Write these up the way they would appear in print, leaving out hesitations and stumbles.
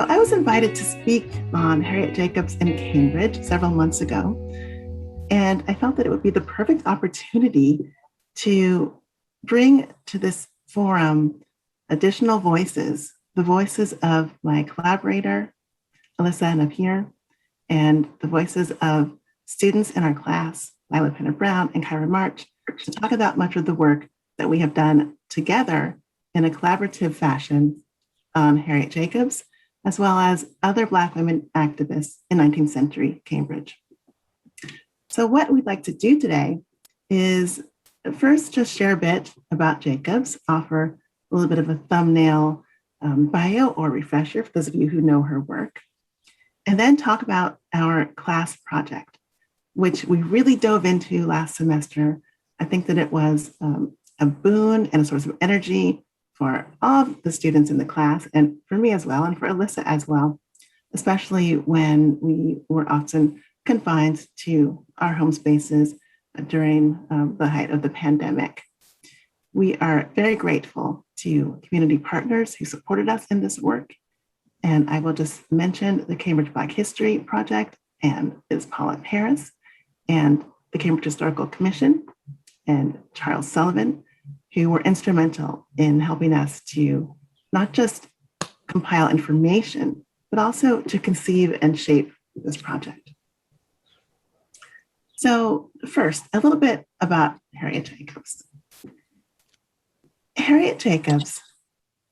So I was invited to speak on Harriet Jacobs in Cambridge several months ago, and I felt that it would be the perfect opportunity to bring to this forum additional voices, the voices of my collaborator, Alyssa Napier, and the voices of students in our class, Lilah Brown and Kyra March, to talk about much of the work that we have done together in a collaborative fashion on Harriet Jacobs, as well as other Black women activists in 19th century Cambridge. So what we'd like to do today is first just share a bit about Jacobs, offer a little bit of a thumbnail bio or refresher for those of you who know her work, and then talk about our class project, which we really dove into last semester. I think that it was a boon and a source of energy for all of the students in the class, and for me as well, and for Alyssa as well, especially when we were often confined to our home spaces during the height of the pandemic. We are very grateful to community partners who supported us in this work. And I will just mention the Cambridge Black History Project and Ms. Paula Harris and the Cambridge Historical Commission and Charles Sullivan, who were instrumental in helping us to not just compile information, but also to conceive and shape this project. So first, a little bit about Harriet Jacobs. Harriet Jacobs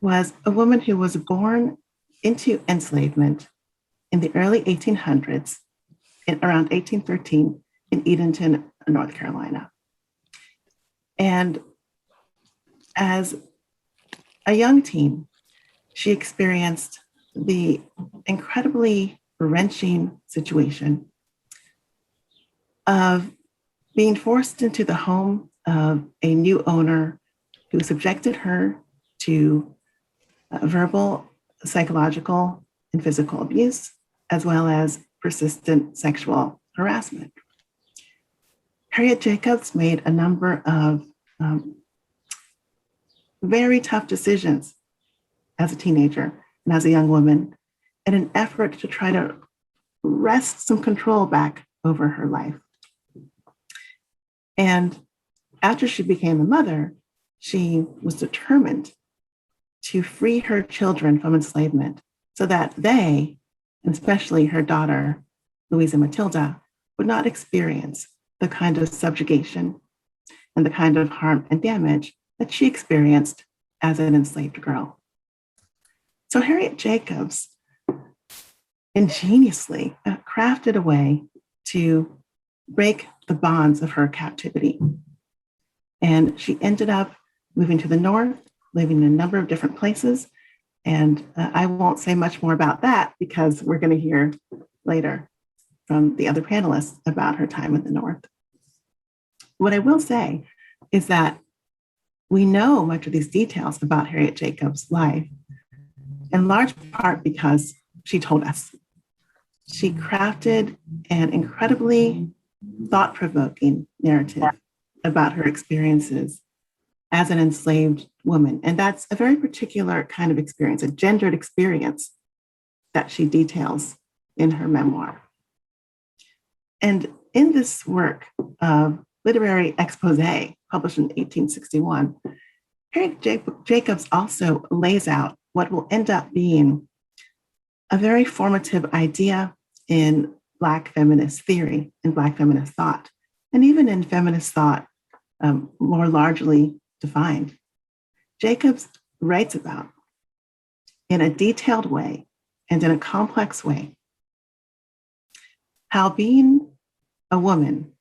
was a woman who was born into enslavement in the early 1800s, around 1813 in Edenton, North Carolina. And as a young teen, she experienced the incredibly wrenching situation of being forced into the home of a new owner who subjected her to verbal, psychological, and physical abuse, as well as persistent sexual harassment. Harriet Jacobs made a number of very tough decisions as a teenager and as a young woman in an effort to try to wrest some control back over her life. And after she became a mother, she was determined to free her children from enslavement so that they, and especially her daughter, Louisa Matilda, would not experience the kind of subjugation and the kind of harm and damage that she experienced as an enslaved girl. So Harriet Jacobs ingeniously crafted a way to break the bonds of her captivity. And she ended up moving to the North, living in a number of different places. And I won't say much more about that because we're going to hear later from the other panelists about her time in the North. What I will say is that we know much of these details about Harriet Jacobs' life, in large part because she told us. She crafted an incredibly thought-provoking narrative about her experiences as an enslaved woman. And that's a very particular kind of experience, a gendered experience that she details in her memoir. And in this work of literary expose, published in 1861, Harriet Jacobs also lays out what will end up being a very formative idea in Black feminist theory and Black feminist thought, and even in feminist thought more largely defined. Jacobs writes about, in a detailed way and in a complex way, how being a woman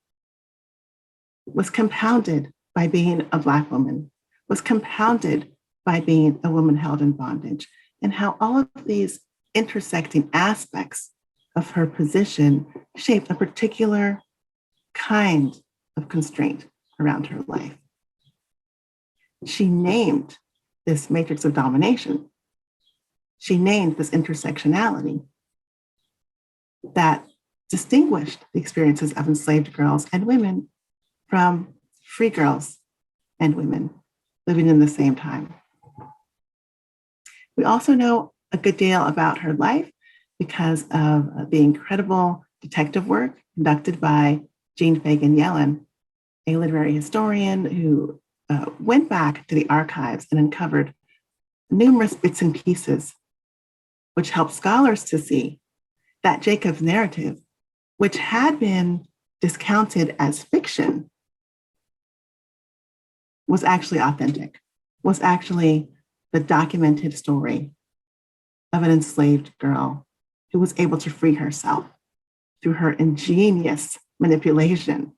was compounded by being a Black woman, was compounded by being a woman held in bondage, and how all of these intersecting aspects of her position shaped a particular kind of constraint around her life. She named this matrix of domination. She named this intersectionality that distinguished the experiences of enslaved girls and women from free girls and women living in the same time. We also know a good deal about her life because of the incredible detective work conducted by Jean Fagan Yellen, a literary historian who went back to the archives and uncovered numerous bits and pieces, which helped scholars to see that Jacobs' narrative, which had been discounted as fiction, was actually authentic, was actually the documented story of an enslaved girl who was able to free herself through her ingenious manipulation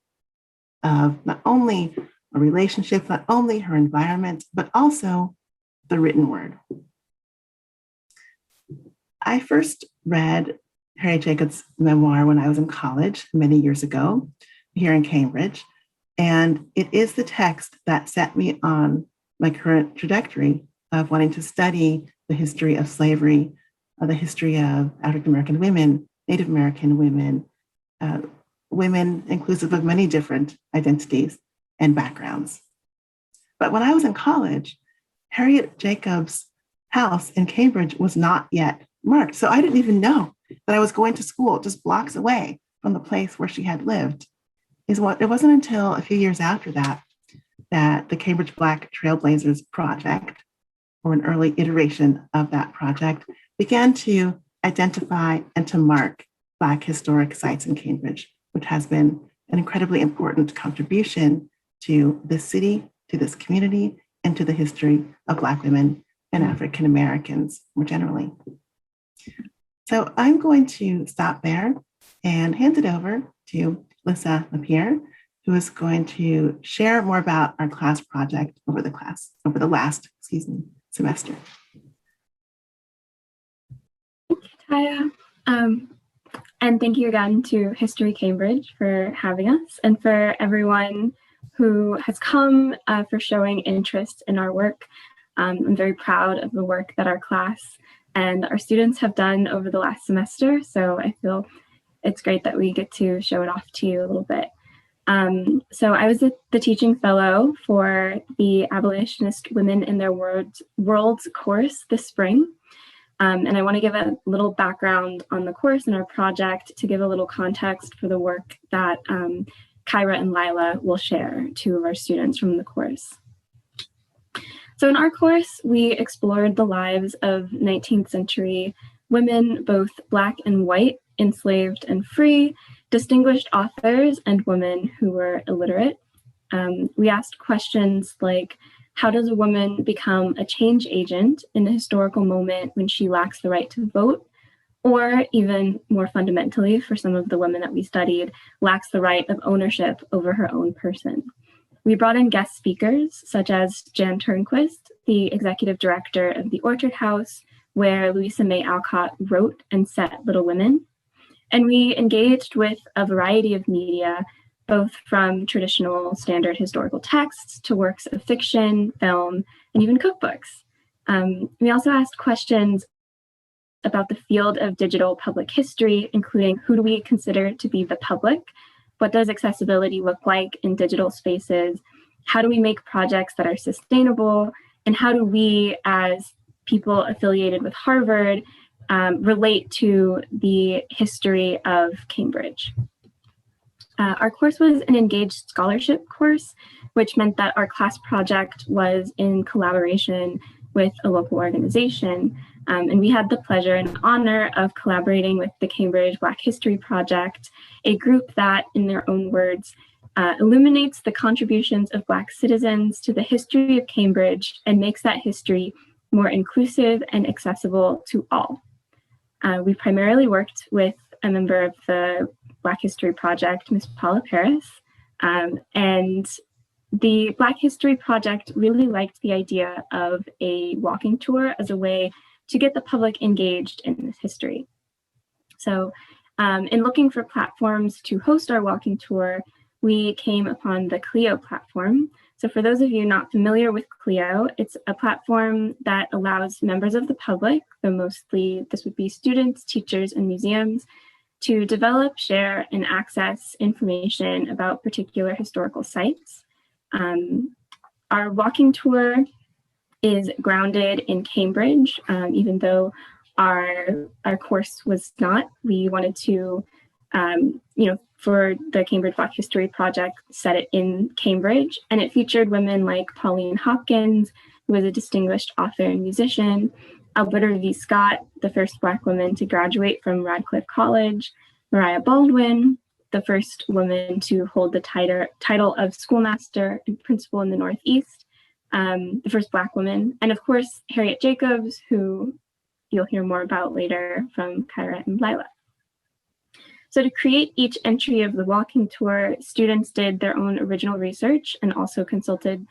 of not only a relationship, not only her environment, but also the written word. I first read Harriet Jacobs' memoir when I was in college many years ago here in Cambridge, and it is the text that set me on my current trajectory of wanting to study the history of slavery, the history of African American women, Native American women, women inclusive of many different identities and backgrounds. But when I was in college, Harriet Jacobs' house in Cambridge was not yet marked. So I didn't even know that I was going to school just blocks away from the place where she had lived. It wasn't until a few years after that that the Cambridge Black Trailblazers Project, or an early iteration of that project, began to identify and to mark Black historic sites in Cambridge, which has been an incredibly important contribution to this city, to this community, and to the history of Black women and African Americans more generally. So I'm going to stop there and hand it over to Alyssa Napier, who is going to share more about our class project over the last semester. Thank you, Tiya. And thank you again to History Cambridge for having us, and for everyone who has come for showing interest in our work. I'm very proud of the work that our class and our students have done over the last semester, so I feel it's great that we get to show it off to you a little bit. So I was the teaching fellow for the Abolitionist Women in Their Worlds course this spring. And I want to give a little background on the course and our project to give a little context for the work that Kyra and Lilah will share, two of our students from the course. So in our course, we explored the lives of 19th century women, both Black and white, enslaved and free, distinguished authors, and women who were illiterate. We asked questions like, how does a woman become a change agent in a historical moment when she lacks the right to vote? Or even more fundamentally, for some of the women that we studied, lacks the right of ownership over her own person. We brought in guest speakers such as Jan Turnquist, the executive director of the Orchard House, where Louisa May Alcott wrote and set Little Women. And we engaged with a variety of media, both from traditional standard historical texts to works of fiction, film, and even cookbooks. We also asked questions about the field of digital public history, including who do we consider to be the public? What does accessibility look like in digital spaces? How do we make projects that are sustainable? And how do we, as people affiliated with Harvard, relate to the history of Cambridge? Our course was an engaged scholarship course, which meant that our class project was in collaboration with a local organization. And we had the pleasure and honor of collaborating with the Cambridge Black History Project, a group that, in their own words, illuminates the contributions of Black citizens to the history of Cambridge and makes that history more inclusive and accessible to all. We primarily worked with a member of the Black History Project, Ms. Paula Paris, and the Black History Project really liked the idea of a walking tour as a way to get the public engaged in this history. So in looking for platforms to host our walking tour, we came upon the Clio platform. So for those of you not familiar with Clio, it's a platform that allows members of the public, though mostly this would be students, teachers, and museums, to develop, share, and access information about particular historical sites. Our walking tour is grounded in Cambridge, even though our course was not. We wanted to, for the Cambridge Black History Project, set it in Cambridge, and it featured women like Pauline Hopkins, who was a distinguished author and musician, Alberta V. Scott, the first Black woman to graduate from Radcliffe College, Mariah Baldwin, the first woman to hold the title of schoolmaster and principal in the Northeast, the first Black woman, and of course, Harriet Jacobs, who you'll hear more about later from Kyra and Lilah. So to create each entry of the walking tour, students did their own original research and also consulted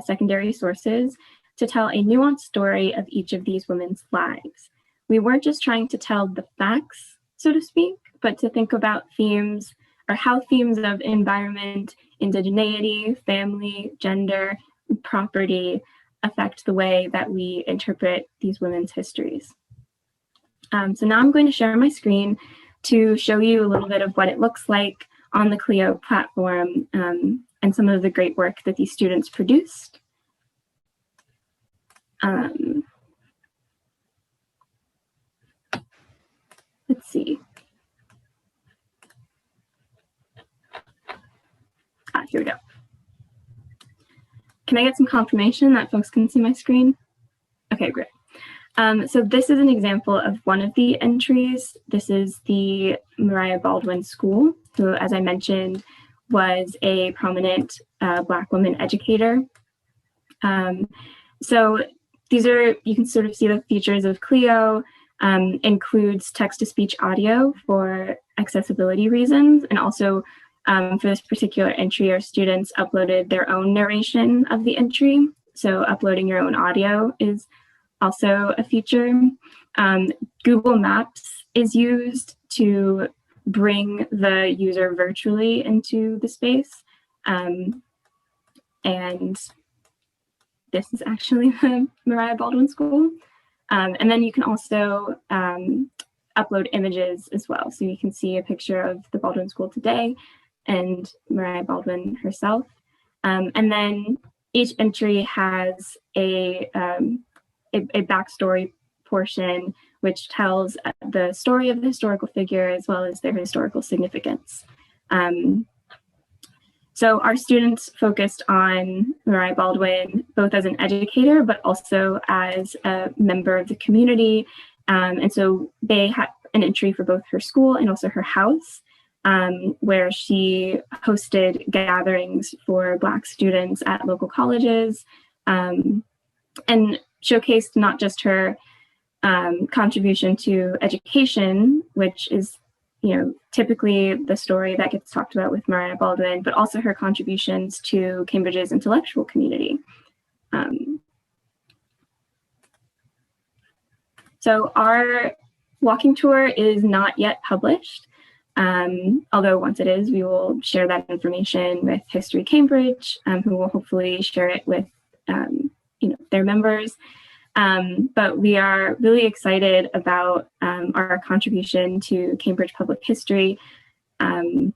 secondary sources to tell a nuanced story of each of these women's lives. We weren't just trying to tell the facts, so to speak, but to think about themes or how themes of environment, indigeneity, family, gender, property affect the way that we interpret these women's histories. So now I'm going to share my screen to show you a little bit of what it looks like on the Clio platform and some of the great work that these students produced. Let's see. Here we go. Can I get some confirmation that folks can see my screen? Okay, great. So this is an example of one of the entries. This is the Mariah Baldwin School, who, as I mentioned, was a prominent Black woman educator. So these are, you can sort of see the features of Clio, includes text-to-speech audio for accessibility reasons, and also for this particular entry, our students uploaded their own narration of the entry. So uploading your own audio is also a feature. Google Maps is used to bring the user virtually into the space. And this is actually the Mariah Baldwin School. And then you can also upload images as well. So you can see a picture of the Baldwin School today and Mariah Baldwin herself. And then each entry has a backstory portion, which tells the story of the historical figure as well as their historical significance. So our students focused on Mariah Baldwin, both as an educator, but also as a member of the community. And so they had an entry for both her school and also her house, where she hosted gatherings for Black students at local colleges, and showcased not just her contribution to education, which is, typically the story that gets talked about with Mariah Baldwin, but also her contributions to Cambridge's intellectual community. So our walking tour is not yet published, although once it is, we will share that information with History Cambridge, who will hopefully share it with their members. But we are really excited about our contribution to Cambridge Public History. And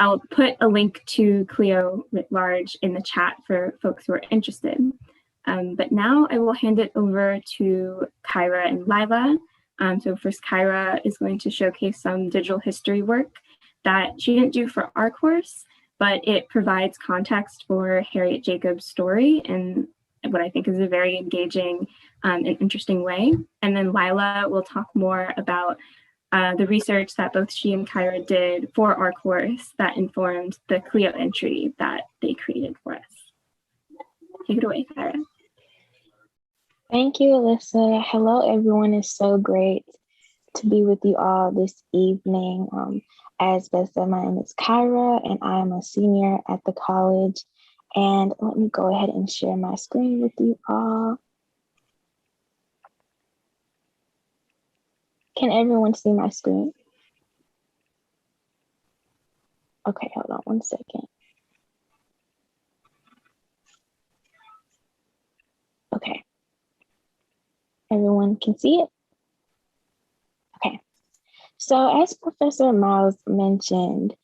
I'll put a link to Clio writ large in the chat for folks who are interested. But now I will hand it over to Kyra and Lilah. So first, Kyra is going to showcase some digital history work that she didn't do for our course, but it provides context for Harriet Jacobs' story in what I think is a very engaging and interesting way. And then Lilah will talk more about the research that both she and Kyra did for our course that informed the Clio entry that they created for us. Take it away, Kyra. Thank you, Alyssa. Hello, everyone. It's so great to be with you all this evening. As Beth said, my name is Kyra, and I am a senior at the college. And let me go ahead and share my screen with you all. Can everyone see my screen? Okay, hold on one second. Okay. Everyone can see it? Okay. So as Professor Miles mentioned,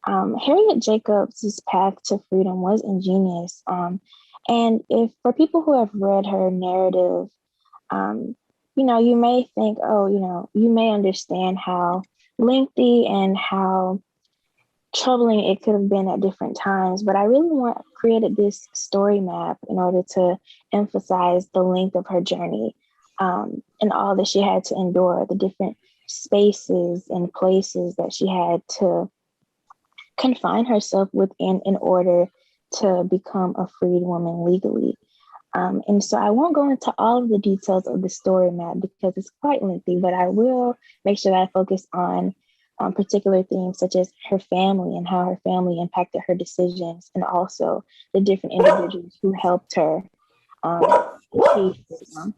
Harriet Jacobs' path to freedom was ingenious. And if for people who have read her narrative, you may think, oh, you may understand how lengthy and how troubling it could have been at different times, but I really created this story map in order to emphasize the length of her journey, and all that she had to endure, the different spaces and places that she had to confine herself within in order to become a freed woman legally. And so I won't go into all of the details of the story map because it's quite lengthy, but I will make sure that I focus on particular themes such as her family and how her family impacted her decisions, and also the different individuals who helped her achieve freedom.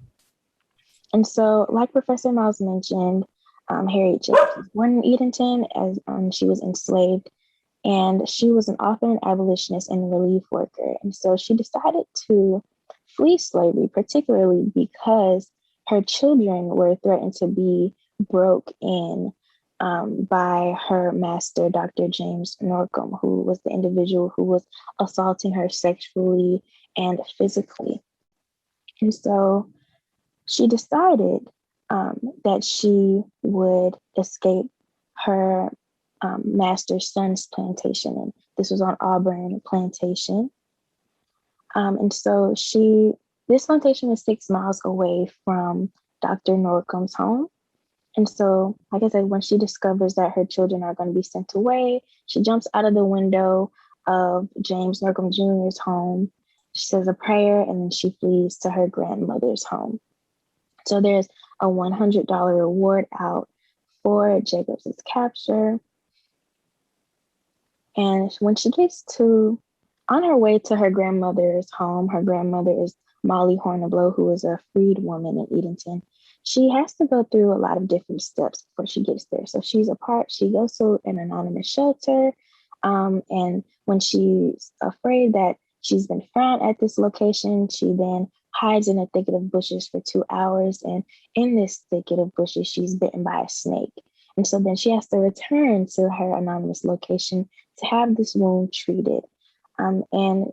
And so, like Professor Miles mentioned, Harriet Jacobs was born in Edenton as she was enslaved, and she was an author and abolitionist and relief worker. And so she decided to flee slavery, particularly because her children were threatened to be broke in by her master, Dr. James Norcom, who was the individual who was assaulting her sexually and physically. And so she decided that she would escape her master's son's plantation. And this was on Auburn Plantation. And so this plantation was 6 miles away from Dr. Norcom's home. And so, like I said, when she discovers that her children are going to be sent away, she jumps out of the window of James Norcom Jr.'s home. She says a prayer, and then she flees to her grandmother's home. So there's a $100 reward out for Jacobs' capture. And when she gets on her way to her grandmother's home, her grandmother is Molly Horniblow, who is a freed woman in Edenton. She has to go through a lot of different steps before she gets there. So she goes to an anonymous shelter. And when she's afraid that she's been found at this location, she then hides in a thicket of bushes for 2 hours. And in this thicket of bushes, she's bitten by a snake. And so then she has to return to her anonymous location to have this wound treated. And,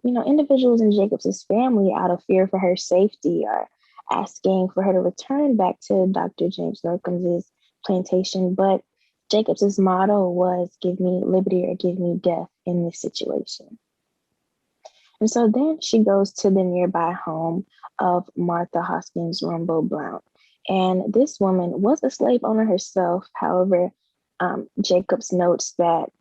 individuals in Jacobs's family, out of fear for her safety, are asking for her to return back to Dr. James Norcom's plantation. But Jacobs's motto was, "Give me liberty or give me death" in this situation. And so then she goes to the nearby home of Martha Hoskins Rumbo Blount. And this woman was a slave owner herself. However, Jacobs notes that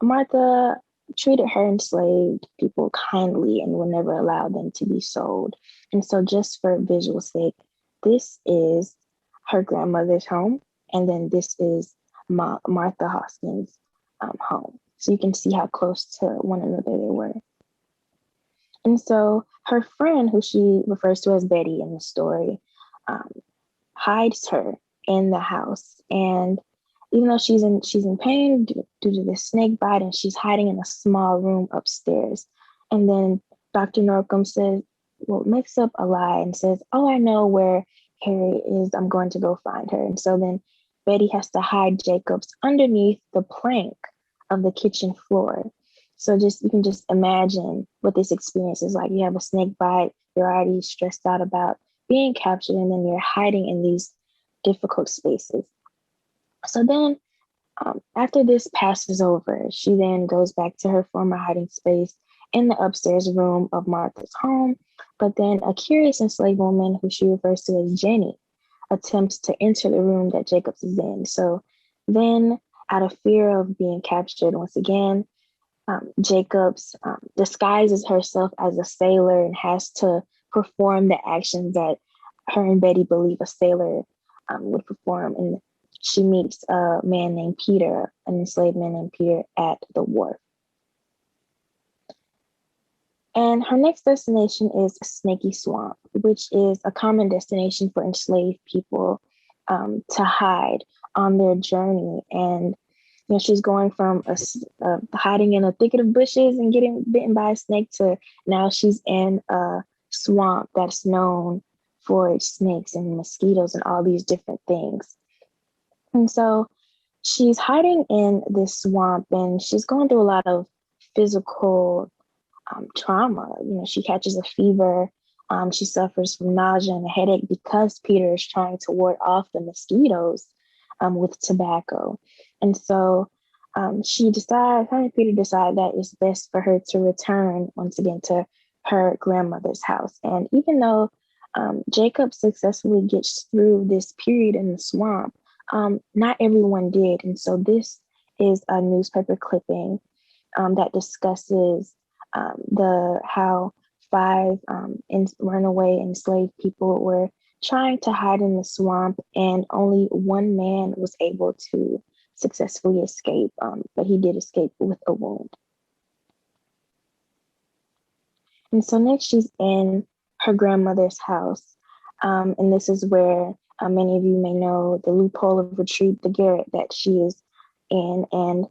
Martha treated her enslaved people kindly and would never allow them to be sold. And so, just for visual sake, this is her grandmother's home, and then this is Martha Hoskins' home. So you can see how close to one another they were. And so her friend, who she refers to as Betty in the story, hides her in the house. And even though she's in pain due to the snake bite, and she's hiding in a small room upstairs. And then Dr. Norcom makes up a lie and says, "Oh, I know where Harriet is. I'm going to go find her." And so then Betty has to hide Jacobs underneath the plank of the kitchen floor. So you can just imagine what this experience is like. You have a snake bite, you're already stressed out about being captured, and then you're hiding in these difficult spaces. So then after this passes over, she then goes back to her former hiding space in the upstairs room of Martha's home. But then a curious enslaved woman, who she refers to as Jenny, attempts to enter the room that Jacobs is in. So then, out of fear of being captured once again, Jacobs disguises herself as a sailor and has to perform the actions that her and Betty believe a sailor would perform. And she meets a man named Peter, an enslaved man named Peter, at the wharf. And her next destination is Snaky Swamp, which is a common destination for enslaved people to hide on their journey. And she's going from hiding in a thicket of bushes and getting bitten by a snake to now she's in a swamp that's known for its snakes and mosquitoes and all these different things. And so she's hiding in this swamp, and she's going through a lot of physical trauma. She catches a fever She suffers from nausea and a headache because Peter is trying to ward off the mosquitoes with tobacco. And so her and Peter decide that it's best for her to return once again to her grandmother's house. And even though Jacob successfully gets through this period in the swamp, not everyone did. And so this is a newspaper clipping that discusses how five runaway enslaved people were trying to hide in the swamp, and only one man was able to successfully escape, but he did escape with a wound. And so next she's in her grandmother's house, and this is where many of you may know the loophole of retreat, the garret that she is in. And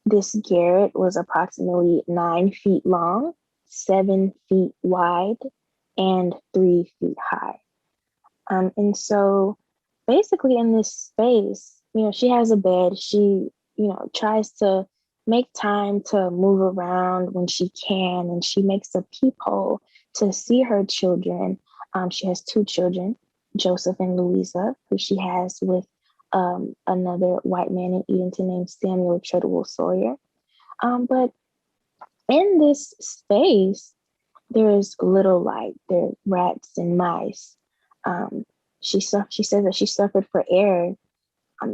this garret was approximately 9 feet long, 7 feet wide, and 3 feet high. And so basically in this space, she has a bed. She, tries to make time to move around when she can, and she makes a peephole to see her children. She has 2 children, Joseph and Louisa, who she has with another white man in Edenton named Samuel Treadwell Sawyer. But in this space, there's little light. There are rats and mice. She says that she suffered for air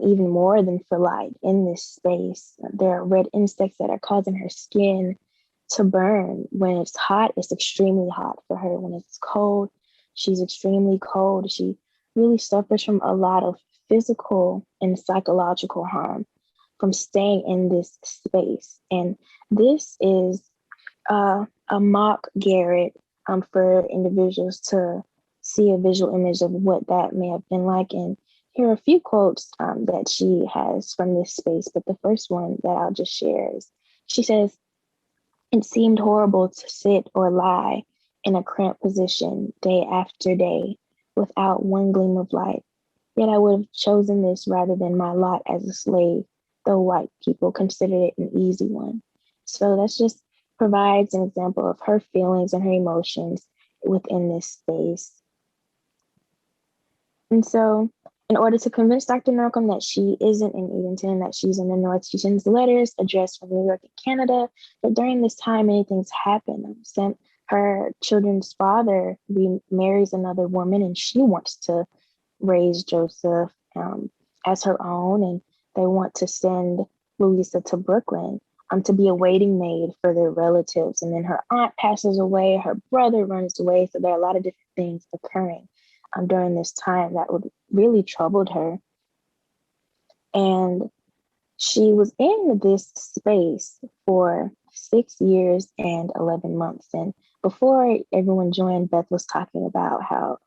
even more than for light in this space. There are red insects that are causing her skin to burn. When it's hot, it's extremely hot for her. When it's cold, she's extremely cold. She really suffers from a lot of physical and psychological harm from staying in this space. And this is a mock garret for individuals to see a visual image of what that may have been like. And here are a few quotes that she has from this space, but the first one that I'll just share is, she says, "It seemed horrible to sit or lie in a cramped position day after day without one gleam of light. Yet I would have chosen this rather than my lot as a slave, though white people considered it an easy one." So that's just provides an example of her feelings and her emotions within this space. And so in order to convince Dr. Malcolm that she isn't in Edenton, that she's in the North, she sends letters addressed from New York and Canada. But during this time, many things happen. Her children's father remarries another woman, and she wants to raise Joseph as her own. And they want to send Louisa to Brooklyn to be a waiting maid for their relatives. And then her aunt passes away, her brother runs away. So there are a lot of different things occurring during this time that would really troubled her. And she was in this space for 6 years and 11 months. And before everyone joined, Beth was talking about how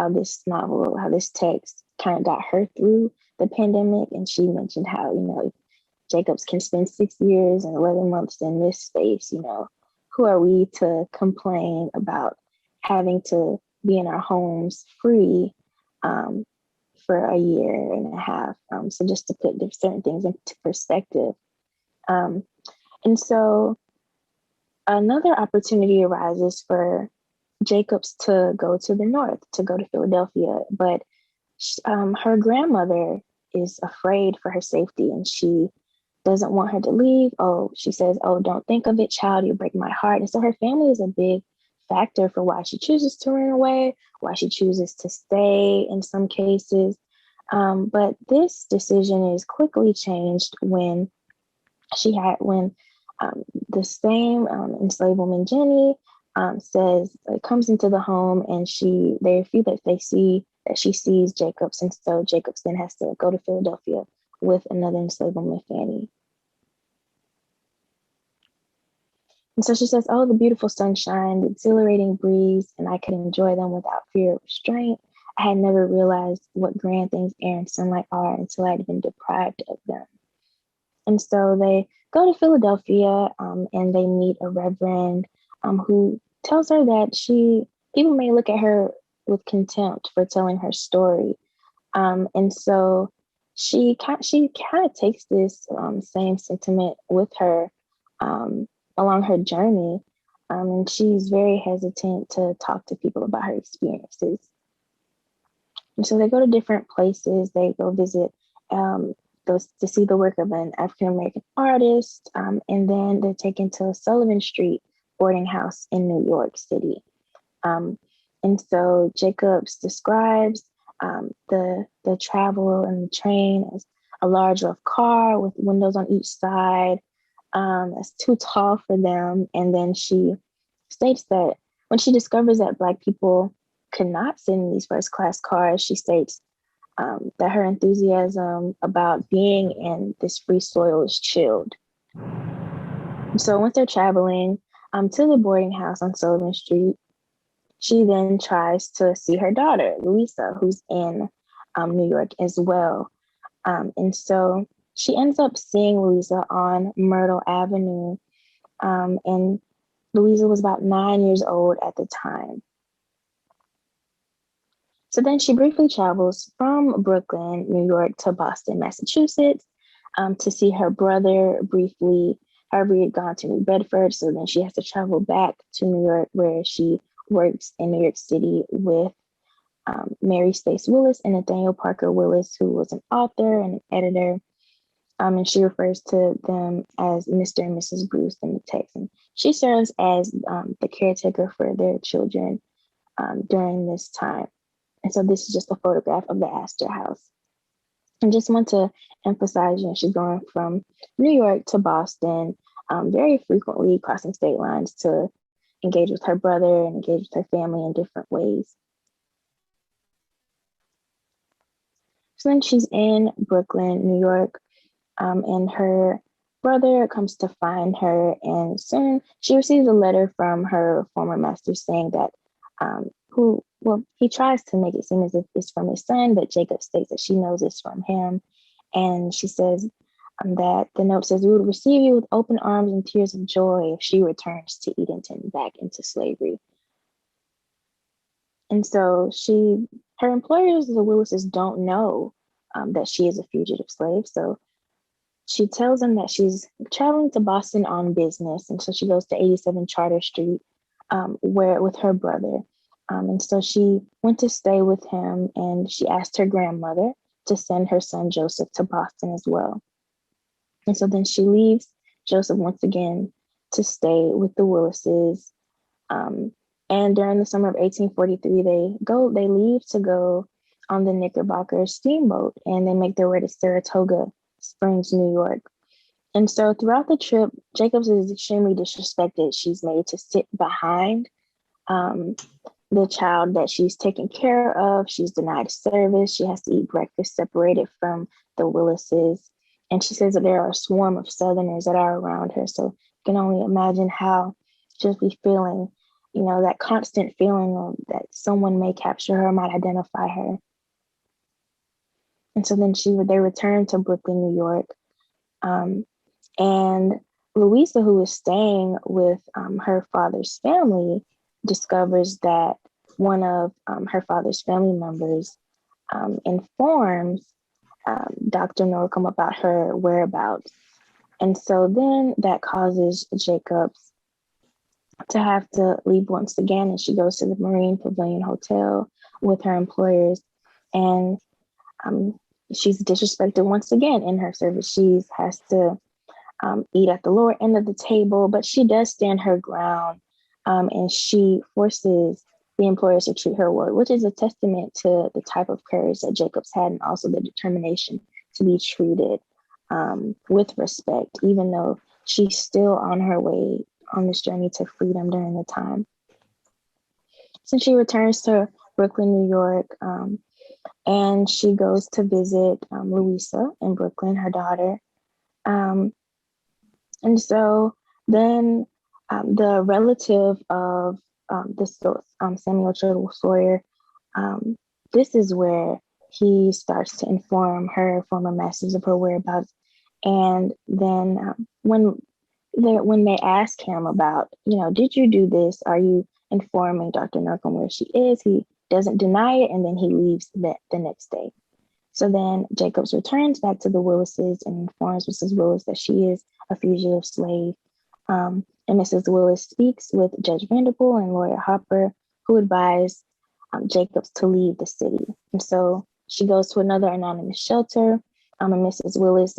this novel, how this text kind of got her through the pandemic. And she mentioned how, if Jacobs can spend 6 years and 11 months in this space, who are we to complain about having to be in our homes free for a year and a half? So just to put certain things into perspective. And so another opportunity arises for Jacobs to go to the North, to go to Philadelphia. But her grandmother is afraid for her safety, and she doesn't want her to leave. She says, "Don't think of it, child, you break my heart." And so her family is a big factor for why she chooses to run away, why she chooses to stay in some cases. But this decision is quickly changed when the same enslaved woman, Jenny, comes into the home, and they feel that she sees Jacobs. And so Jacobs then has to go to Philadelphia with another enslaved woman, Fanny. And so she says, "The beautiful sunshine, the exhilarating breeze, and I could enjoy them without fear of restraint. I had never realized what grand things air and sunlight are until I'd been deprived of them." And so they go to Philadelphia, and they meet a reverend who tells her that people may look at her with contempt for telling her story. And so she kind of takes this same sentiment with her along her journey. and she's very hesitant to talk to people about her experiences. And so they go to different places. They go visit those to see the work of an African American artist, and then they're taken to Sullivan Street boarding house in New York City. And so Jacobs describes the travel and the train as a large rough car with windows on each side. That's too tall for them. And then she states that when she discovers that Black people could not sit in these first class cars, she states that her enthusiasm about being in this free soil is chilled. So once they're traveling to the boarding house on Sullivan Street, she then tries to see her daughter, Louisa, who's in New York as well. And so she ends up seeing Louisa on Myrtle Avenue. And Louisa was about 9 years old at the time. So then she briefly travels from Brooklyn, New York to Boston, Massachusetts to see her brother briefly. However, he had gone to New Bedford. So then she has to travel back to New York, where she works in New York City with Mary Stace Willis and Nathaniel Parker Willis, who was an author and an editor. And she refers to them as Mr. and Mrs. Bruce in the text. And she serves as the caretaker for their children during this time. And so this is just a photograph of the Astor House. I just want to emphasize, she's going from New York to Boston very frequently, crossing state lines to engage with her brother and engage with her family in different ways. So then she's in Brooklyn, New York, and her brother comes to find her, and soon she receives a letter from her former master saying that he tries to make it seem as if it's from his son, but Jacob states that she knows it's from him. And she says that the note says, "We would receive you with open arms and tears of joy if she returns to Edenton back into slavery." And so her employers, the Willises, don't know that she is a fugitive slave. So she tells them that she's traveling to Boston on business. And so she goes to 87 Charter Street with her brother. And so she went to stay with him, and she asked her grandmother to send her son Joseph to Boston as well. And so then she leaves Joseph once again to stay with the Willises. And during the summer of 1843, they leave to go on the Knickerbocker steamboat, and they make their way to Saratoga Springs, New York. And so throughout the trip, Jacobs is extremely disrespected. She's made to sit behind the child that she's taking care of. She's denied service. She has to eat breakfast separated from the Willises. And she says that there are a swarm of Southerners that are around her. So you can only imagine how she'll be feeling, that constant feeling of that someone may capture her, might identify her. And so then they return to Brooklyn, New York. And Louisa, who is staying with her father's family, discovers that one of her father's family members informs Dr. Norcom about her whereabouts. And so then that causes Jacobs to have to leave once again, and she goes to the Marine Pavilion Hotel with her employers, and she's disrespected once again in her service. She has to eat at the lower end of the table, but she does stand her ground, and she forces the employers to treat her well, which is a testament to the type of courage that Jacobs had, and also the determination to be treated with respect, even though she's still on her way on this journey to freedom during the time. So she returns to Brooklyn, New York, and she goes to visit Louisa in Brooklyn, her daughter. And so then the relative of Samuel Turtle Sawyer, this is where he starts to inform her former masters of her whereabouts. And then when they ask him about, did you do this? Are you informing Dr. Norcom where she is? He doesn't deny it, and then he leaves the next day. So then Jacobs returns back to the Willises and informs Mrs. Willis that she is a fugitive slave. And and Mrs. Willis speaks with Judge Vanderpool and lawyer Harper, who advise Jacobs to leave the city. And so she goes to another anonymous shelter, and Mrs. Willis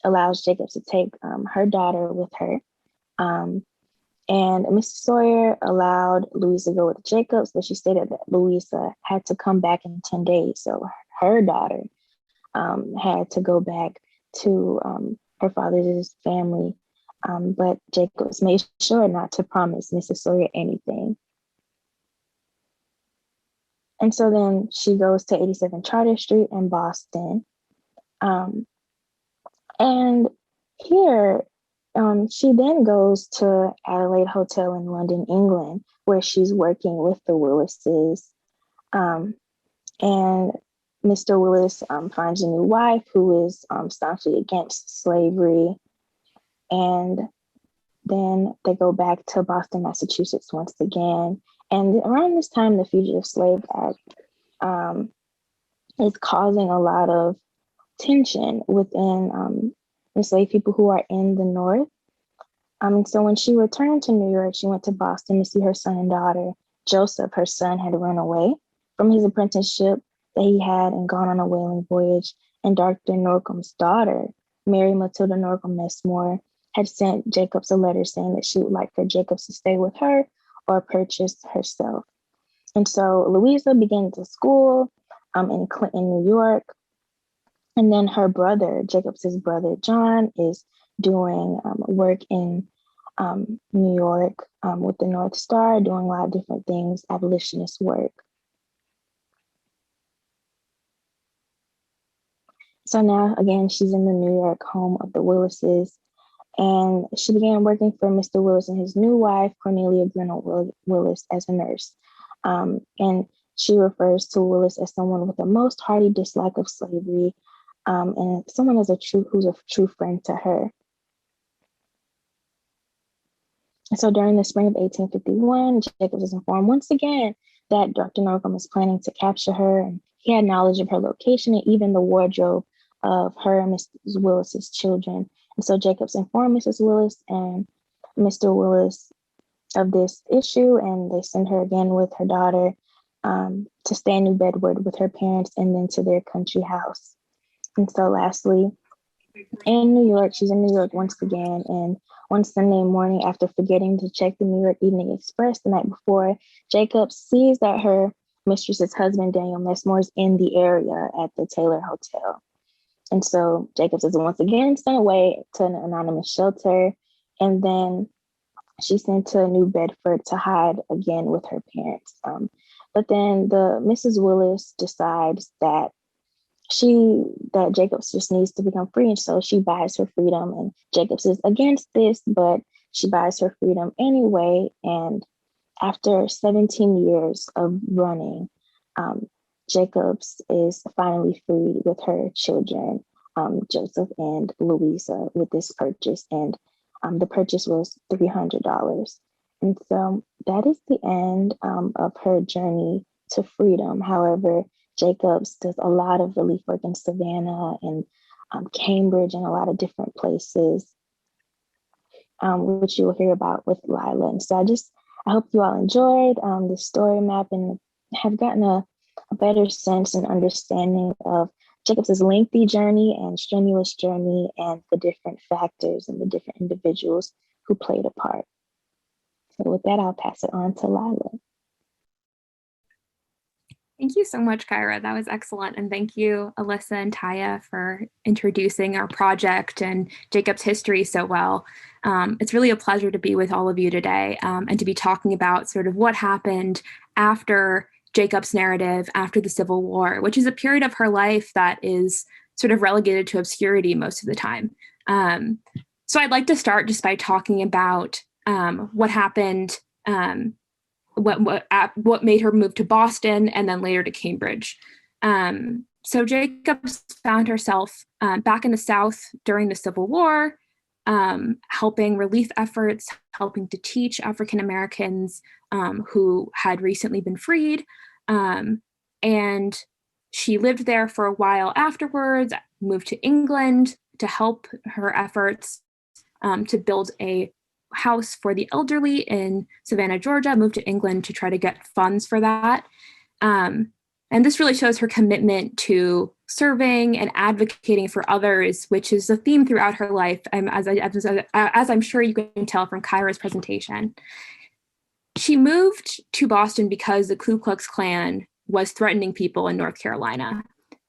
allows Jacobs to take her daughter with her. And Mrs. Sawyer allowed Louisa to go with Jacobs, but she stated that Louisa had to come back in 10 days. So her daughter had to go back to her father's family. But Jacobs made sure not to promise Mrs. Sawyer anything. And so then she goes to 87 Charter Street in Boston. And here, she then goes to Adelaide Hotel in London, England, where she's working with the Willises. And Mr. Willis finds a new wife who is staunchly against slavery. And then they go back to Boston, Massachusetts once again. And around this time, the Fugitive Slave Act is causing a lot of tension within enslaved people who are in the North. So when she returned to New York, she went to Boston to see her son and daughter. Joseph, her son, had run away from his apprenticeship that he had and gone on a whaling voyage. And Dr. Norcom's daughter, Mary Matilda Norcom Messmore, had sent Jacobs a letter saying that she would like for Jacobs to stay with her or purchase herself. And so Louisa began to school in Clinton, New York. And then her brother, Jacobs's brother, John, is doing work in New York with the North Star, doing a lot of different things, abolitionist work. So now, again, she's in the New York home of the Willises, and she began working for Mr. Willis and his new wife, Cornelia Grinnell Willis, as a nurse. And she refers to Willis as someone with a most hearty dislike of slavery, and someone who's a true friend to her. And so during the spring of 1851, Jacobs is informed once again that Dr. Norcom is planning to capture her, and he had knowledge of her location and even the wardrobe of her and Mrs. Willis's children. And so Jacobs informed Mrs. Willis and Mr. Willis of this issue, and they send her again with her daughter to stay in New Bedford with her parents and then to their country house. And so lastly, in New York, she's in New York once again, and one Sunday morning, after forgetting to check the New York Evening Express the night before, Jacobs sees that her mistress's husband, Daniel Messmore, is in the area at the Taylor Hotel. And so Jacobs is once again sent away to an anonymous shelter, and then she's sent to New Bedford to hide again with her parents. But then the Mrs. Willis decides that Jacobs just needs to become free, and so she buys her freedom. And Jacobs is against this, but she buys her freedom anyway. And after 17 years of running, Jacobs is finally freed with her children, Joseph and Louisa, with this purchase. And the purchase was $300. And so that is the end of her journey to freedom. However, Jacobs does a lot of relief work in Savannah and Cambridge and a lot of different places, which you will hear about with Lilah. And so I hope you all enjoyed the story map and have gotten a better sense and understanding of Jacobs's lengthy journey and strenuous journey and the different factors and the different individuals who played a part. So with that, I'll pass it on to Lilah. Thank you so much, Kyra. That was excellent. And thank you, Alyssa and Tiya, for introducing our project and Jacob's history so well. It's really a pleasure to be with all of you today and to be talking about sort of what happened after Jacob's narrative, after the Civil War, which is a period of her life that is sort of relegated to obscurity most of the time. So I'd like to start just by talking about what happened, what made her move to Boston and then later to Cambridge. So Jacobs found herself back in the South during the Civil War, helping relief efforts, helping to teach African Americans who had recently been freed. And she lived there for a while afterwards, moved to England to help her efforts to build a house for the elderly in Savannah, Georgia, moved to England to try to get funds for that. And this really shows her commitment to serving and advocating for others, which is a theme throughout her life, as I'm sure you can tell from Kyra's presentation. She moved to Boston because the Ku Klux Klan was threatening people in North Carolina.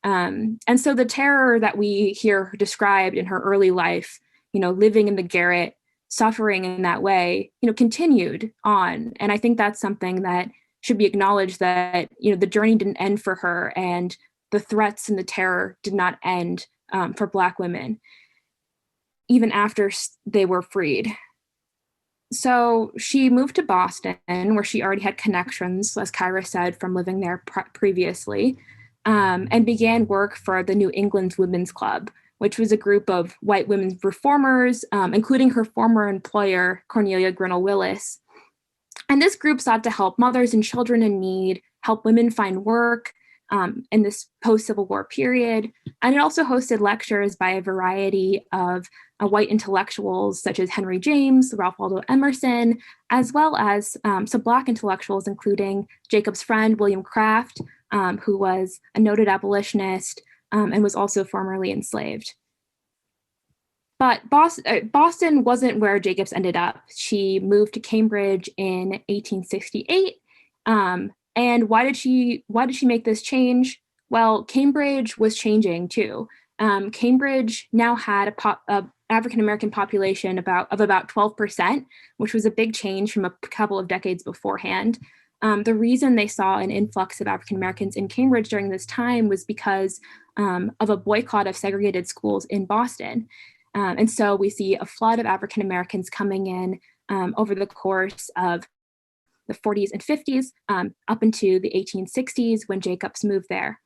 And so the terror that we hear described in her early life, living in the garret, suffering in that way, continued on. And I think that's something that should be acknowledged, that, the journey didn't end for her, and the threats and the terror did not end for Black women, even after they were freed. So she moved to Boston, where she already had connections, as Kyra said, from living there previously, and began work for the New England Women's Club, which was a group of white women's reformers, including her former employer, Cornelia Grinnell Willis. And this group sought to help mothers and children in need, help women find work in this post-Civil War period. And it also hosted lectures by a variety of white intellectuals, such as Henry James, Ralph Waldo Emerson, as well as some Black intellectuals, including Jacob's friend, William Craft, who was a noted abolitionist and was also formerly enslaved. But Boston wasn't where Jacobs ended up. She moved to Cambridge in 1868. And why did she make this change? Well, Cambridge was changing too. Cambridge now had a African-American population of about 12%, which was a big change from a couple of decades beforehand. The reason they saw an influx of African-Americans in Cambridge during this time was because of a boycott of segregated schools in Boston. And so we see a flood of African-Americans coming in over the course of the 40s and 50s up into the 1860s when Jacobs moved there.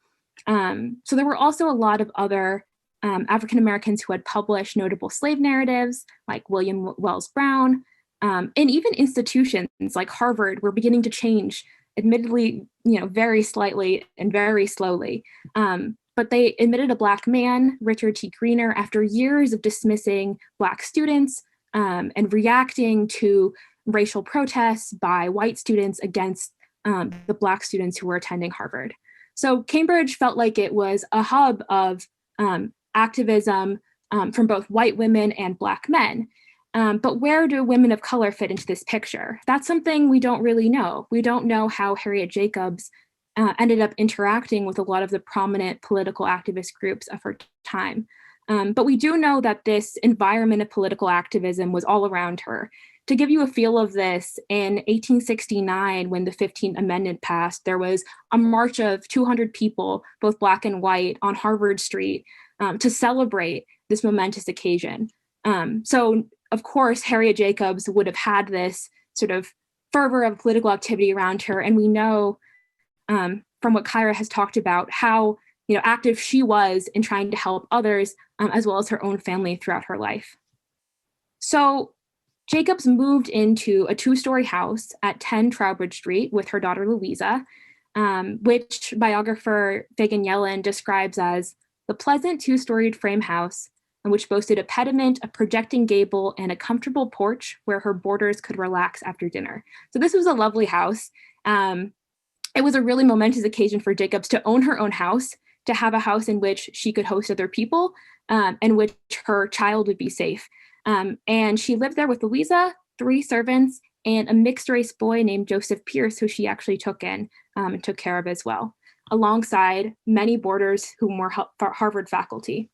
So there were also a lot of other African-Americans who had published notable slave narratives, like William Wells Brown, and even institutions like Harvard were beginning to change, admittedly, very slightly and very slowly. But they admitted a Black man, Richard T. Greener, after years of dismissing Black students and reacting to racial protests by white students against the Black students who were attending Harvard. So Cambridge felt like it was a hub of activism from both white women and Black men. But where do women of color fit into this picture? That's something we don't really know. We don't know how Harriet Jacobs ended up interacting with a lot of the prominent political activist groups of her time. But we do know that this environment of political activism was all around her. To give you a feel of this, in 1869, when the 15th Amendment passed, there was a march of 200 people, both Black and white, on Harvard Street to celebrate this momentous occasion. So, of course, Harriet Jacobs would have had this sort of fervor of political activity around her, and we know from what Kyra has talked about how active she was in trying to help others, as well as her own family throughout her life. So Jacobs moved into a 2-story house at 10 Trowbridge Street with her daughter Louisa, which biographer Fagan Yellen describes as the pleasant 2-storied frame house, which boasted a pediment, a projecting gable, and a comfortable porch where her boarders could relax after dinner. So this was a lovely house. It was a really momentous occasion for Jacobs to own her own house, to have a house in which she could host other people, and which her child would be safe. And she lived there with Louisa, 3 servants, and a mixed-race boy named Joseph Pierce, who she actually took in and took care of as well, alongside many boarders who were Harvard faculty.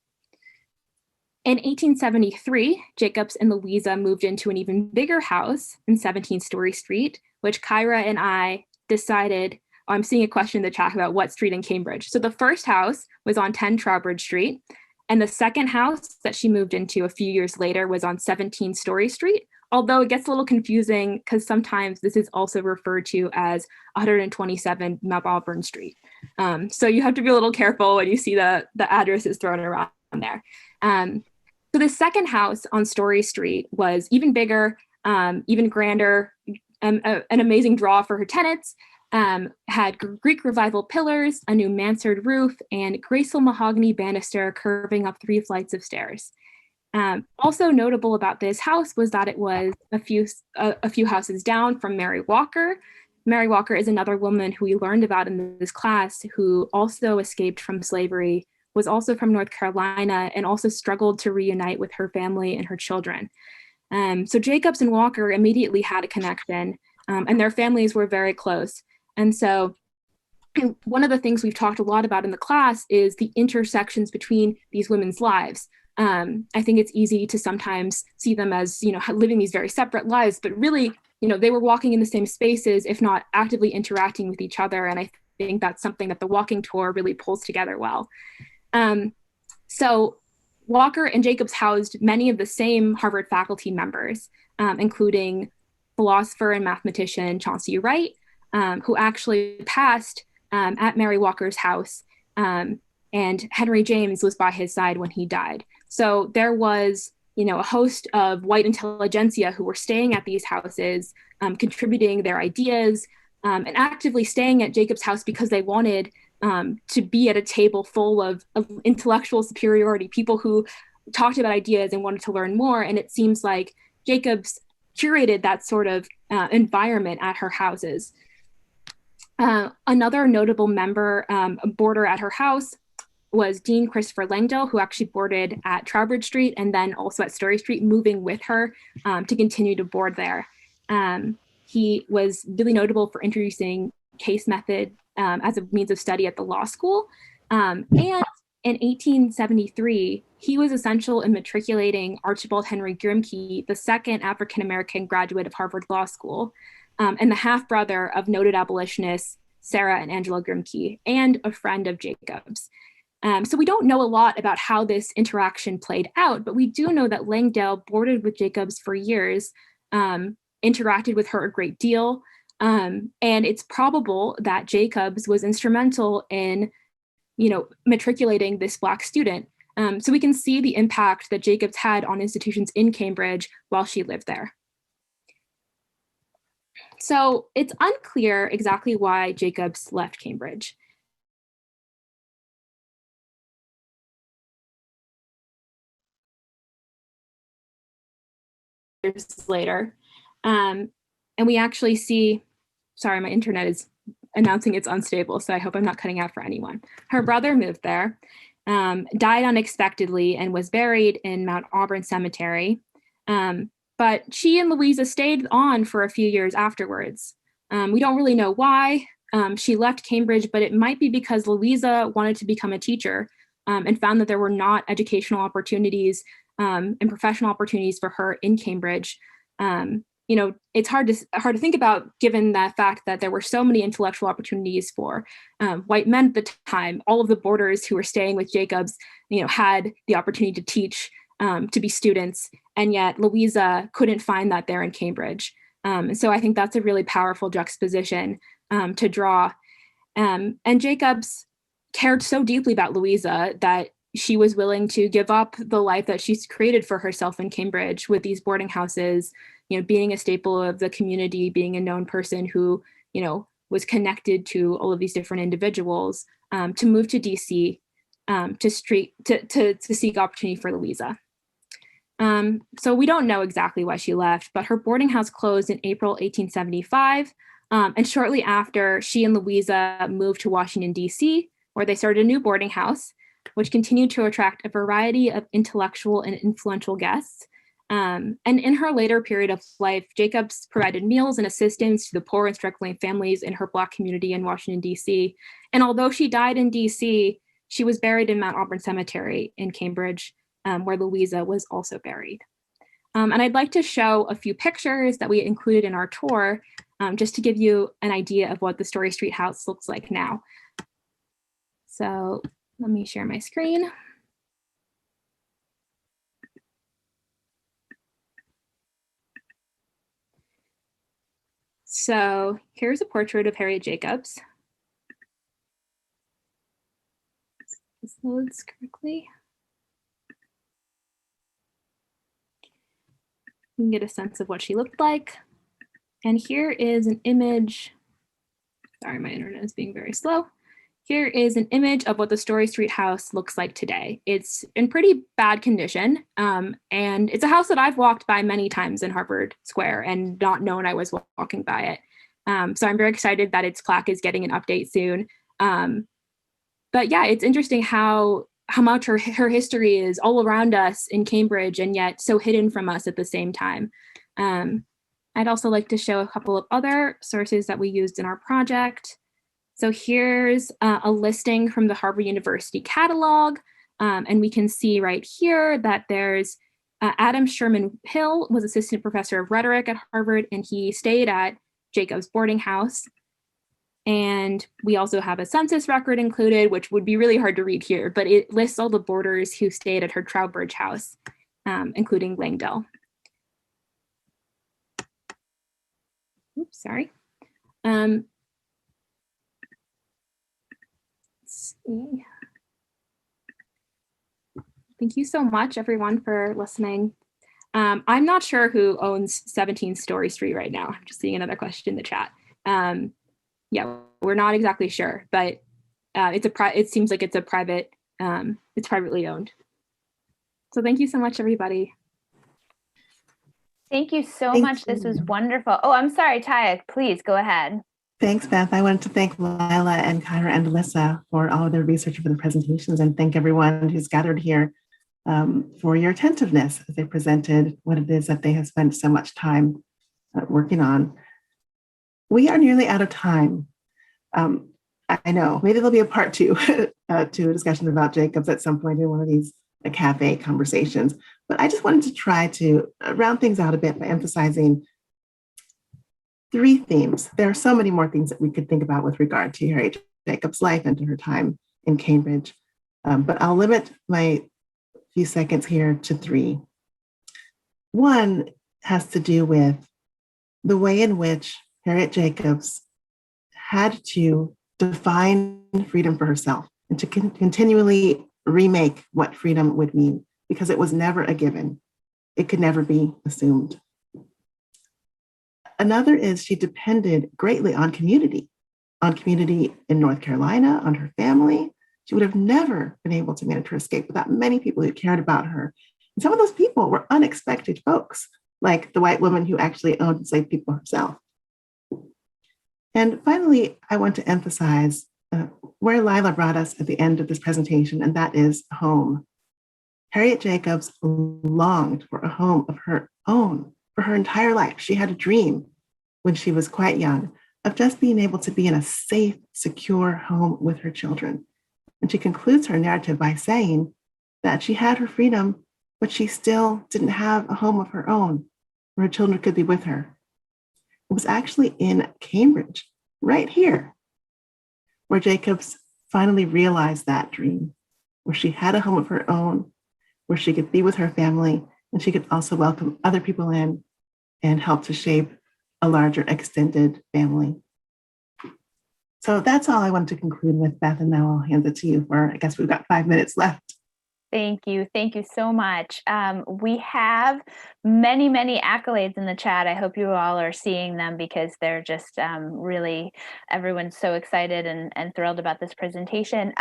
In 1873, Jacobs and Louisa moved into an even bigger house in 17th Story Street, which Kyra and I decided, I'm seeing a question in the chat about what street in Cambridge. So the first house was on 10 Trowbridge Street, and the second house that she moved into a few years later was on 17th Story Street, although it gets a little confusing because sometimes this is also referred to as 127 Mount Auburn Street. So you have to be a little careful when you see the addresses thrown around there. So the second house on Story Street was even bigger, even grander, an amazing draw for her tenants, had Greek Revival pillars, a new mansard roof, and graceful mahogany banister curving up 3 flights of stairs. Also notable about this house was that it was a few houses down from Mary Walker. Mary Walker is another woman who we learned about in this class who also escaped from slavery, was also from North Carolina, and also struggled to reunite with her family and her children. So Jacobs and Walker immediately had a connection, and their families were very close. And so one of the things we've talked a lot about in the class is the intersections between these women's lives. I think it's easy to sometimes see them as, living these very separate lives, but really, they were walking in the same spaces, if not actively interacting with each other. And I think that's something that the walking tour really pulls together well. So Walker and Jacobs housed many of the same Harvard faculty members, including philosopher and mathematician Chauncey Wright, who actually passed at Mary Walker's house, and Henry James was by his side when he died. So there was, a host of white intelligentsia who were staying at these houses, contributing their ideas, and actively staying at Jacobs' house because they wanted to be at a table full of intellectual superiority, people who talked about ideas and wanted to learn more. And it seems like Jacobs curated that sort of environment at her houses. Another notable member, boarder at her house, was Dean Christopher Langdale, who actually boarded at Trowbridge Street and then also at Story Street, moving with her to continue to board there. He was really notable for introducing case method as a means of study at the law school. And in 1873, he was essential in matriculating Archibald Henry Grimke, the second African-American graduate of Harvard Law School, and the half-brother of noted abolitionists Sarah and Angela Grimke, and a friend of Jacobs. So we don't know a lot about how this interaction played out, but we do know that Langdale boarded with Jacobs for years, interacted with her a great deal, and it's probable that Jacobs was instrumental in, matriculating this Black student. So we can see the impact that Jacobs had on institutions in Cambridge while she lived there. So it's unclear exactly why Jacobs left Cambridge. Years later. And we actually see, sorry, my internet is announcing it's unstable, so I hope I'm not cutting out for anyone. Her brother moved there, died unexpectedly, and was buried in Mount Auburn Cemetery. But she and Louisa stayed on for a few years afterwards. We don't really know why she left Cambridge, but it might be because Louisa wanted to become a teacher and found that there were not educational opportunities and professional opportunities for her in Cambridge. It's hard to think about given the fact that there were so many intellectual opportunities for white men at the time. All of the boarders who were staying with Jacobs, had the opportunity to teach, to be students, and yet Louisa couldn't find that there in Cambridge. So I think that's a really powerful juxtaposition to draw. And Jacobs cared so deeply about Louisa that she was willing to give up the life that she's created for herself in Cambridge with these boarding houses, being a staple of the community, being a known person who, was connected to all of these different individuals, to move to DC to seek opportunity for Louisa. So we don't know exactly why she left, but her boarding house closed in April 1875. And shortly after, she and Louisa moved to Washington, DC, where they started a new boarding house, which continued to attract a variety of intellectual and influential guests. And in her later period of life, Jacobs provided meals and assistance to the poor and struggling families in her Black community in Washington, D.C. And although she died in D.C., she was buried in Mount Auburn Cemetery in Cambridge, where Louisa was also buried. And I'd like to show a few pictures that we included in our tour, just to give you an idea of what the Story Street house looks like now. So let me share my screen. So here's a portrait of Harriet Jacobs. This loads quickly. You can get a sense of what she looked like. And here is an image. Sorry, my internet is being very slow. Here is an image of what the Story Street house looks like today. It's in pretty bad condition, and it's a house that I've walked by many times in Harvard Square and not known I was walking by it. So I'm very excited that its plaque is getting an update soon. But yeah, it's interesting how much her history is all around us in Cambridge and yet so hidden from us at the same time. I'd also like to show a couple of other sources that we used in our project. So here's a listing from the Harvard University catalog. And we can see right here that there's Adam Sherman Hill was assistant professor of rhetoric at Harvard, and he stayed at Jacobs boarding house. And we also have a census record included, which would be really hard to read here, but it lists all the boarders who stayed at her Trowbridge house, including Langdell. Oops, sorry. Let's see. Thank you so much, everyone, for listening. I'm not sure who owns 17 Story Street right now. I'm just seeing another question in the chat. Yeah, we're not exactly sure, but it seems like it's a private, it's privately owned. So thank you so much, everybody. Thank you so much. This was wonderful. Oh, I'm sorry, Tiya, please go ahead. Thanks, Beth. I wanted to thank Lilah and Kyra and Alyssa for all of their research for the presentations, and thank everyone who's gathered here for your attentiveness as they presented what it is that they have spent so much time working on. We are nearly out of time. I know, maybe there'll be a part two to a discussion about Jacobs at some point in one of these cafe conversations, but I just wanted to try to round things out a bit by emphasizing three themes. There are so many more things that we could think about with regard to Harriet Jacobs' life and to her time in Cambridge, but I'll limit my few seconds here to three. One has to do with the way in which Harriet Jacobs had to define freedom for herself and to continually remake what freedom would mean, because it was never a given. It could never be assumed. Another is she depended greatly on community in North Carolina, on her family. She would have never been able to manage her escape without many people who cared about her. And some of those people were unexpected folks, like the white woman who actually owned enslaved people herself. And finally, I want to emphasize where Lilah brought us at the end of this presentation, and that is home. Harriet Jacobs longed for a home of her own for her entire life. She had a dream when she was quite young of just being able to be in a safe, secure home with her children. And she concludes her narrative by saying that she had her freedom, but she still didn't have a home of her own where her children could be with her. It was actually in Cambridge, right here, where Jacobs finally realized that dream, where she had a home of her own, where she could be with her family, and she could also welcome other people in and help to shape a larger extended family. So that's all I wanted to conclude with, Beth, and now I'll hand it to you for, I guess we've got 5 minutes left. Thank you. Thank you so much. We have many, many accolades in the chat. I hope you all are seeing them because they're just really, everyone's so excited and thrilled about this presentation.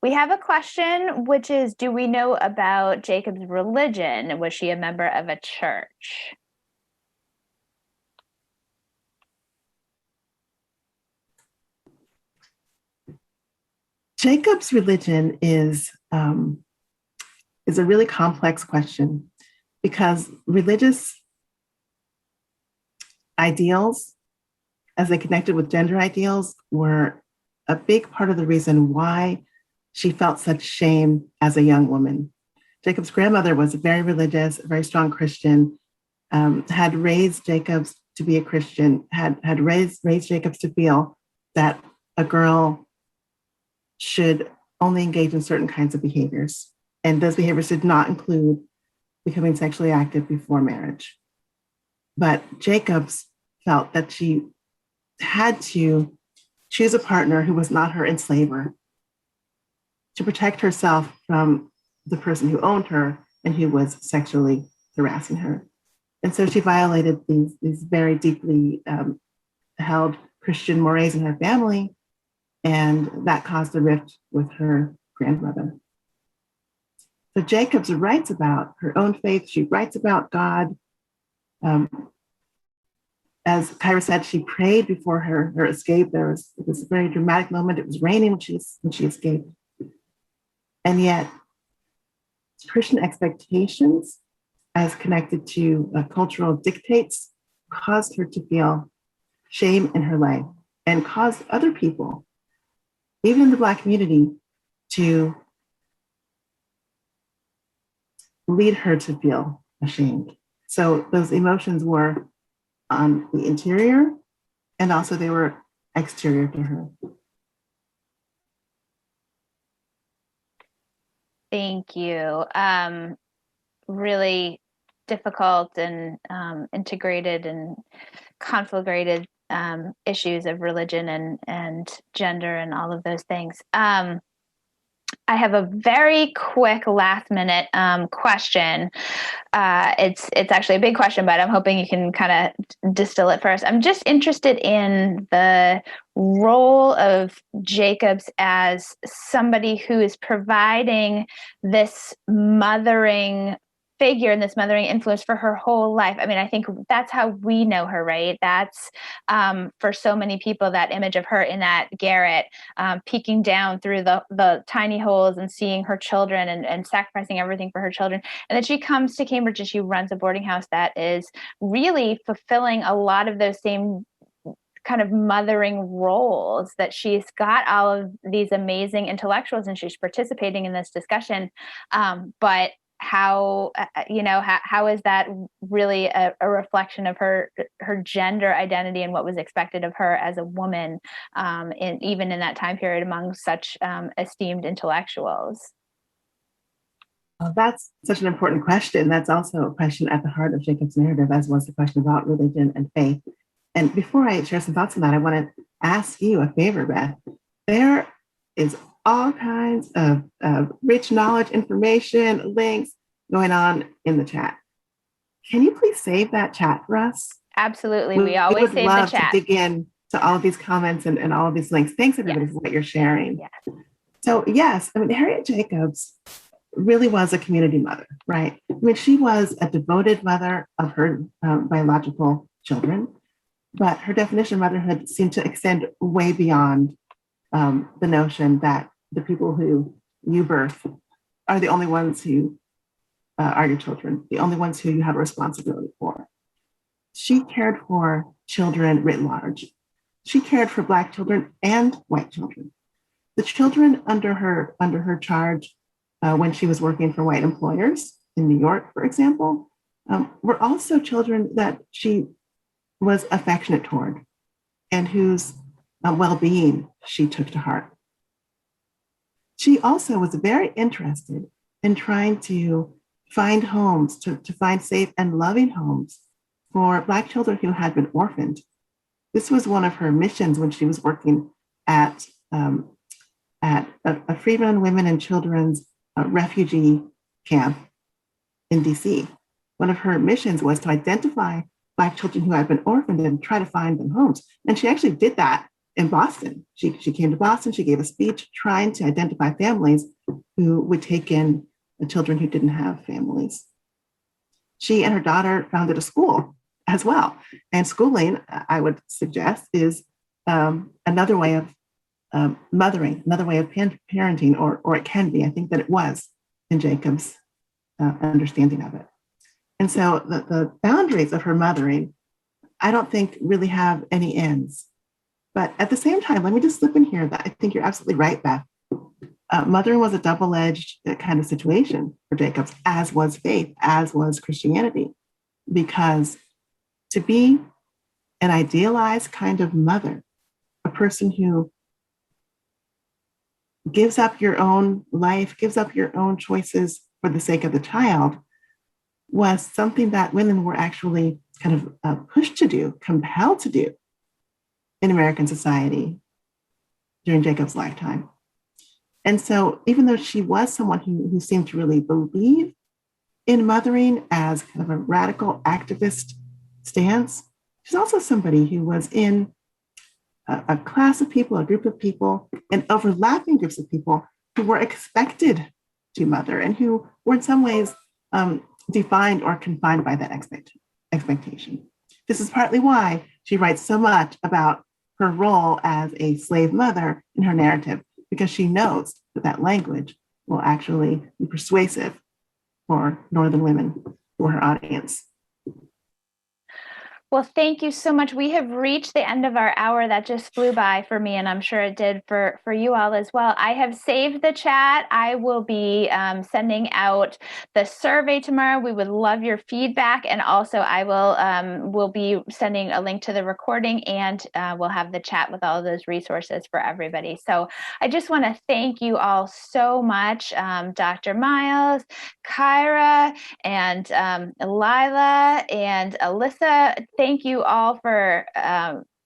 We have a question, which is, do we know about Jacobs' religion? Was she a member of a church? Jacobs' religion is a really complex question because religious ideals, as they connected with gender ideals, were a big part of the reason why she felt such shame as a young woman. Jacobs' grandmother was very religious, a very strong Christian, had raised Jacobs to be a Christian, had raised Jacobs to feel that a girl should only engage in certain kinds of behaviors. And those behaviors did not include becoming sexually active before marriage. But Jacobs felt that she had to choose a partner who was not her enslaver to protect herself from the person who owned her and who was sexually harassing her. And so she violated these very deeply held Christian mores in her family and that caused a rift with her grandmother. So Jacobs writes about her own faith. She writes about God. As Kyra said, she prayed before her escape. It was a very dramatic moment. It was raining when she escaped. And yet, Christian expectations as connected to cultural dictates caused her to feel shame in her life and caused other people, even in the Black community, to lead her to feel ashamed. So those emotions were on the interior, and also they were exterior to her. Thank you. Really difficult and integrated and conflagrated issues of religion and gender and all of those things. I have a very quick last minute question. It's actually a big question, but I'm hoping you can kind of distill it first. I'm just interested in the role of Jacobs as somebody who is providing this mothering figure and this mothering influence for her whole life. I mean, I think that's how we know her, right? That's for so many people, that image of her in that garret, peeking down through the tiny holes and seeing her children and sacrificing everything for her children. And then she comes to Cambridge and she runs a boarding house that is really fulfilling a lot of those same kind of mothering roles, that she's got all of these amazing intellectuals and she's participating in this discussion. But how is that really a reflection of her gender identity and what was expected of her as a woman, even in that time period among such esteemed intellectuals? Well, that's such an important question. That's also a question at the heart of Jacobs' narrative, as was the question about religion and faith. And before I share some thoughts on that, I want to ask you a favor, Beth. There is all kinds of rich knowledge, information, links going on in the chat. Can you please save that chat for us? Absolutely. We always save the chat. We would love to dig in to all of these comments and all of these links. Thanks, everybody, for what you're sharing. Yes. So, yes, I mean, Harriet Jacobs really was a community mother, right? I mean, she was a devoted mother of her biological children, but her definition of motherhood seemed to extend way beyond the notion that the people who you birth are the only ones who are your children, the only ones who you have a responsibility for. She cared for children writ large. She cared for Black children and white children. The children under her charge when she was working for white employers in New York, for example, were also children that she was affectionate toward and whose well-being she took to heart. She also was very interested in trying to find homes, to find safe and loving homes for Black children who had been orphaned. This was one of her missions when she was working at a Freedmen, Women, and Children's refugee camp in DC. One of her missions was to identify Black children who had been orphaned and try to find them homes. And she actually did that in Boston. She came to Boston, she gave a speech trying to identify families who would take in the children who didn't have families. She and her daughter founded a school as well. And schooling, I would suggest, is another way of mothering, another way of parenting, or it can be. I think that it was in Jacobs' understanding of it. And so the boundaries of her mothering, I don't think really have any ends. But at the same time, let me just slip in here that I think you're absolutely right, Beth. Mothering was a double-edged kind of situation for Jacobs, as was faith, as was Christianity, because to be an idealized kind of mother, a person who gives up your own life, gives up your own choices for the sake of the child, was something that women were actually kind of pushed to do, compelled to do in American society during Jacobs' lifetime. And so even though she was someone who seemed to really believe in mothering as kind of a radical activist stance, she's also somebody who was in a class of people, a group of people, and overlapping groups of people who were expected to mother and who were in some ways defined or confined by that expectation. This is partly why she writes so much about her role as a slave mother in her narrative, because she knows that that language will actually be persuasive for Northern women, for her audience. Well, thank you so much. We have reached the end of our hour. That just flew by for me, and I'm sure it did for you all as well. I have saved the chat. I will be sending out the survey tomorrow. We would love your feedback, and also I will be sending a link to the recording, and we'll have the chat with all of those resources for everybody. So I just want to thank you all so much, Dr. Miles, Kyra, and Lilah, and Alyssa. Thank you all for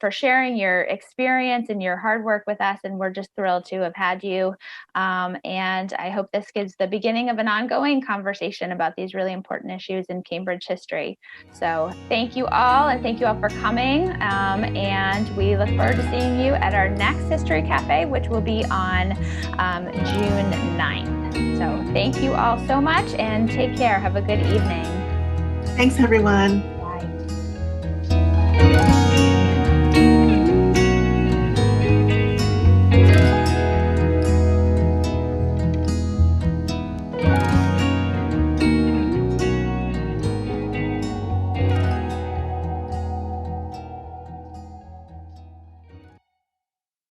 sharing your experience and your hard work with us, and we're just thrilled to have had you. And I hope this gives the beginning of an ongoing conversation about these really important issues in Cambridge history. So thank you all, and thank you all for coming. And we look forward to seeing you at our next History Cafe, which will be on June 9th. So thank you all so much, and take care. Have a good evening. Thanks, everyone.